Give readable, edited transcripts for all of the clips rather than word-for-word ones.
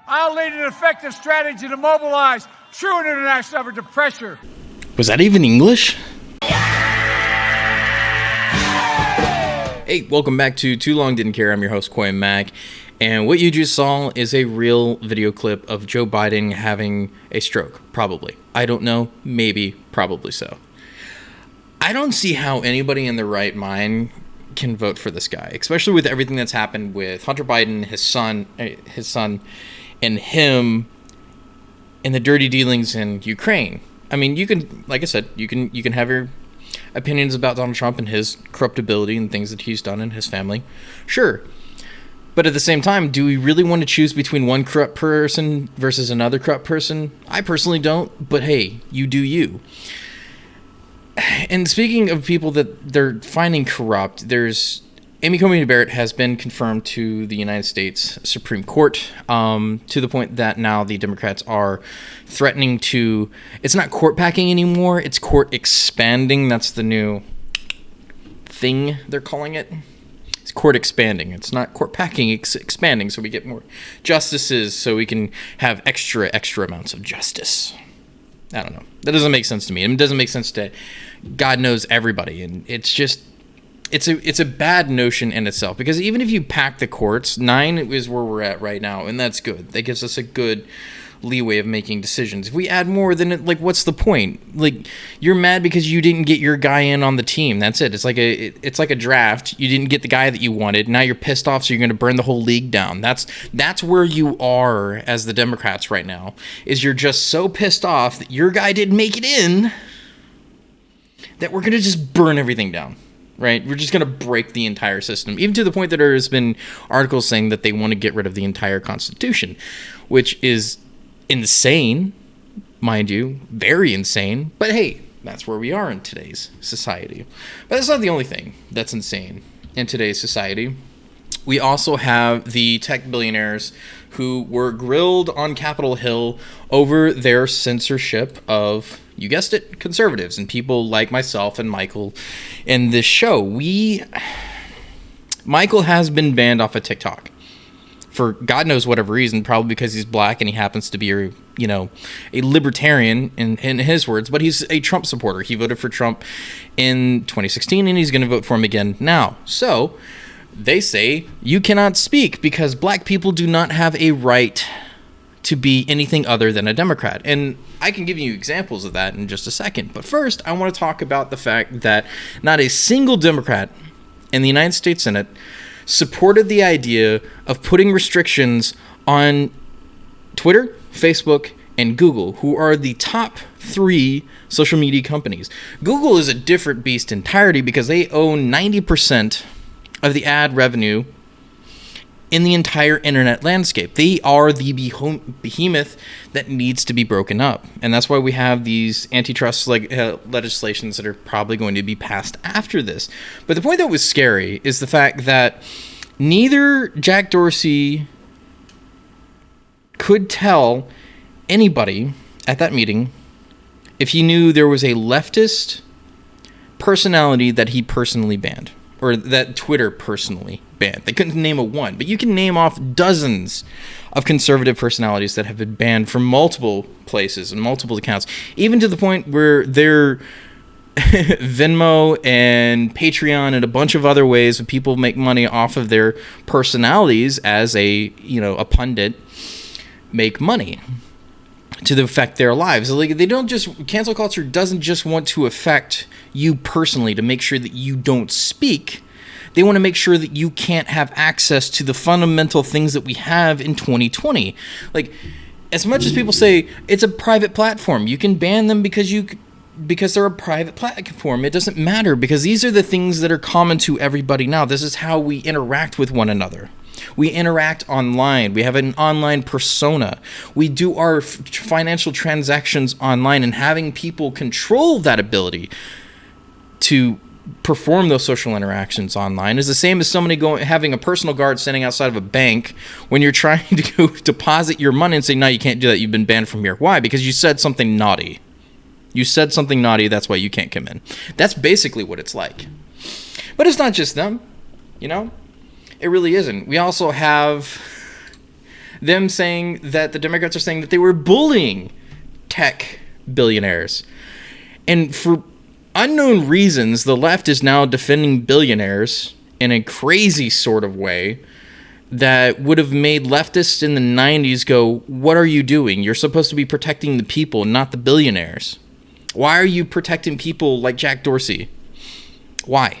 I'll lead an effective strategy to mobilize true international effort to pressure. Was that even English? Hey, welcome back to Too Long Didn't Care. I'm your host, Koy Mac. And what you just saw is a real video clip of Joe Biden having a stroke. Probably. I don't know. Maybe. Probably so. I don't see how anybody in their right mind can vote for this guy, especially with everything that's happened with Hunter Biden, his son, and him, and the dirty dealings in Ukraine. I mean, you can, like I said, you can have your opinions about Donald Trump and his corruptibility and things that he's done in his family. Sure. But at the same time, do we really want to choose between one corrupt person versus another corrupt person? I personally don't, but hey, you do you. And speaking of people that they're finding corrupt, there's Amy Coney Barrett has been confirmed to the United States Supreme Court, to the point that now the Democrats are threatening to, it's not court packing anymore, it's court expanding. That's the new thing they're calling it. It's court expanding. It's not court packing, it's expanding, so we get more justices, so we can have extra amounts of justice. I don't know. That doesn't make sense to me. It doesn't make sense to God knows everybody, and it's just, it's a bad notion in itself, because even if you pack the courts, 9 is where we're at right now, and that's good. That gives us a good leeway of making decisions. If we add more, then what's the point? Like, you're mad because you didn't get your guy in on the team. That's it. It's like a draft. You didn't get the guy that you wanted. Now you're pissed off, so you're going to burn the whole league down. That's where you are as the Democrats right now. Is you're just so pissed off that your guy didn't make it in that we're going to just burn everything down. Right? We're just going to break the entire system, even to the point that there has been articles saying that they want to get rid of the entire Constitution, which is insane, mind you, very insane. But hey, that's where we are in today's society. But that's not the only thing that's insane in today's society. We also have the tech billionaires who were grilled on Capitol Hill over their censorship of, you guessed it, conservatives and people like myself and Michael in this show. Michael has been banned off of TikTok for God knows whatever reason, probably because he's black and he happens to be a libertarian in his words, but he's a Trump supporter. He voted for Trump in 2016 and he's going to vote for him again now. So they say you cannot speak because black people do not have a right to be anything other than a Democrat. And I can give you examples of that in just a second. But first, I want to talk about the fact that not a single Democrat in the United States Senate supported the idea of putting restrictions on Twitter, Facebook, and Google, who are the top 3 social media companies. Google is a different beast entirely because they own 90% of the ad revenue in the entire internet landscape. They are the behemoth that needs to be broken up. And that's why we have these antitrust legislations that are probably going to be passed after this. But the point that was scary is the fact that neither Jack Dorsey could tell anybody at that meeting if he knew there was a leftist personality that he personally banned, or that Twitter personally banned. They couldn't name a one, but you can name off dozens of conservative personalities that have been banned from multiple places and multiple accounts, even to the point where their Venmo and Patreon and a bunch of other ways that people make money off of their personalities as a pundit make money to affect their lives. Like, they don't just, cancel culture doesn't just want to affect you personally to make sure that you don't speak. They want to make sure that you can't have access to the fundamental things that we have in 2020. Like, as much as people say it's a private platform, you can ban them because they're a private platform. It doesn't matter, because these are the things that are common to everybody now. This is how we interact with one another. We interact online. We have an online persona. We do our financial transactions online, and having people control that ability to perform those social interactions online is the same as somebody having a personal guard standing outside of a bank when you're trying to go deposit your money and say, no, you can't do that. You've been banned from here. Why? Because you said something naughty. You said something naughty. That's why you can't come in. That's basically what it's like. But it's not just them, It really isn't. We also have them saying that the Democrats are saying that they were bullying tech billionaires. And for unknown reasons, the left is now defending billionaires in a crazy sort of way that would have made leftists in the 90s go, what are you doing? You're supposed to be protecting the people, not the billionaires. Why are you protecting people like Jack Dorsey? Why?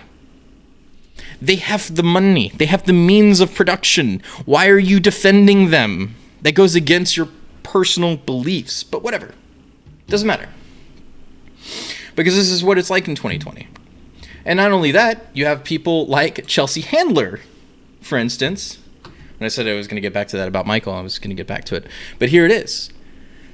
They have the money. They have the means of production. Why are you defending them? That goes against your personal beliefs. But whatever. Doesn't matter. Because this is what it's like in 2020. And not only that, you have people like Chelsea Handler, for instance. When I said I was going to get back to that about Michael, I was going to get back to it. But here it is.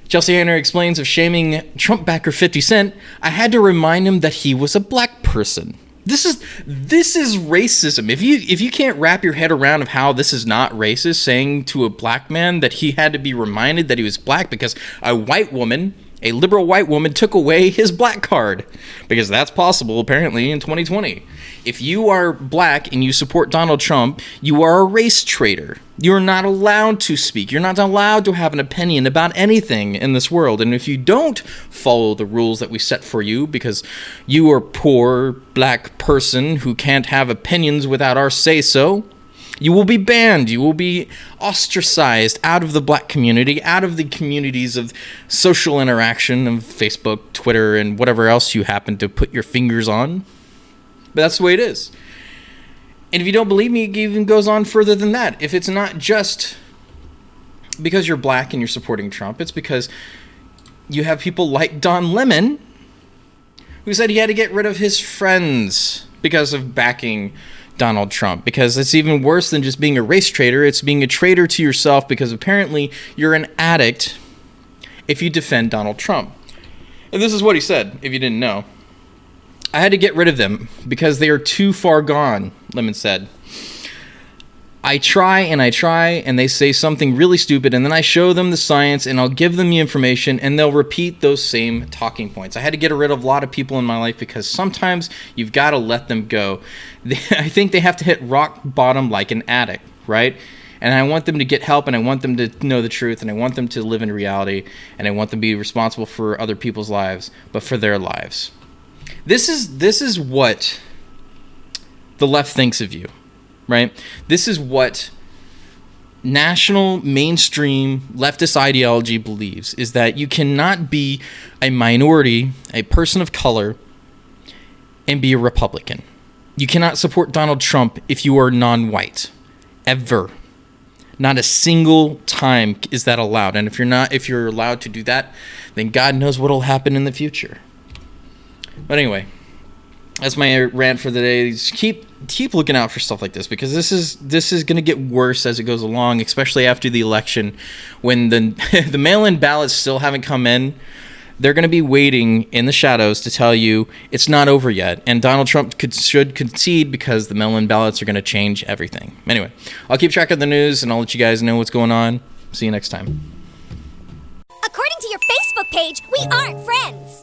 Chelsea Handler explains of shaming Trump backer 50 Cent. I had to remind him that he was a black person. This is racism. If you can't wrap your head around of how this is not racist, saying to a black man that he had to be reminded that he was black because a white woman, a liberal white woman, took away his black card, because that's possible apparently in 2020. If you are black and you support Donald Trump, you are a race traitor. You're not allowed to speak. You're not allowed to have an opinion about anything in this world. And if you don't follow the rules that we set for you because you are a poor black person who can't have opinions without our say-so, you will be banned. You will be ostracized out of the black community, out of the communities of social interaction of Facebook, Twitter, and whatever else you happen to put your fingers on. But that's the way it is. And if you don't believe me, it even goes on further than that. If it's not just because you're black and you're supporting Trump, it's because you have people like Don Lemon, who said he had to get rid of his friends because of backing Donald Trump. Because it's even worse than just being a race traitor. It's being a traitor to yourself, because apparently you're an addict if you defend Donald Trump. And this is what he said, if you didn't know. I had to get rid of them because they are too far gone, Lemon said. I try and they say something really stupid, and then I show them the science and I'll give them the information and they'll repeat those same talking points. I had to get rid of a lot of people in my life because sometimes you've got to let them go. I think they have to hit rock bottom like an addict, right? And I want them to get help, and I want them to know the truth, and I want them to live in reality, and I want them to be responsible for other people's lives, but for their lives. This is what the left thinks of you, right? This is what national mainstream leftist ideology believes, is that you cannot be a minority, a person of color, and be a Republican. You cannot support Donald Trump if you are non-white, ever. Not a single time is that allowed. And if you're allowed to do that, then God knows what will happen in the future. But anyway, that's my rant for the day. Just keep looking out for stuff like this, because this is going to get worse as it goes along, especially after the election, when the mail-in ballots still haven't come in. They're going to be waiting in the shadows to tell you it's not over yet, and Donald Trump should concede, because the mail-in ballots are going to change everything. Anyway, I'll keep track of the news, and I'll let you guys know what's going on. See you next time. According to your Facebook page, we aren't friends.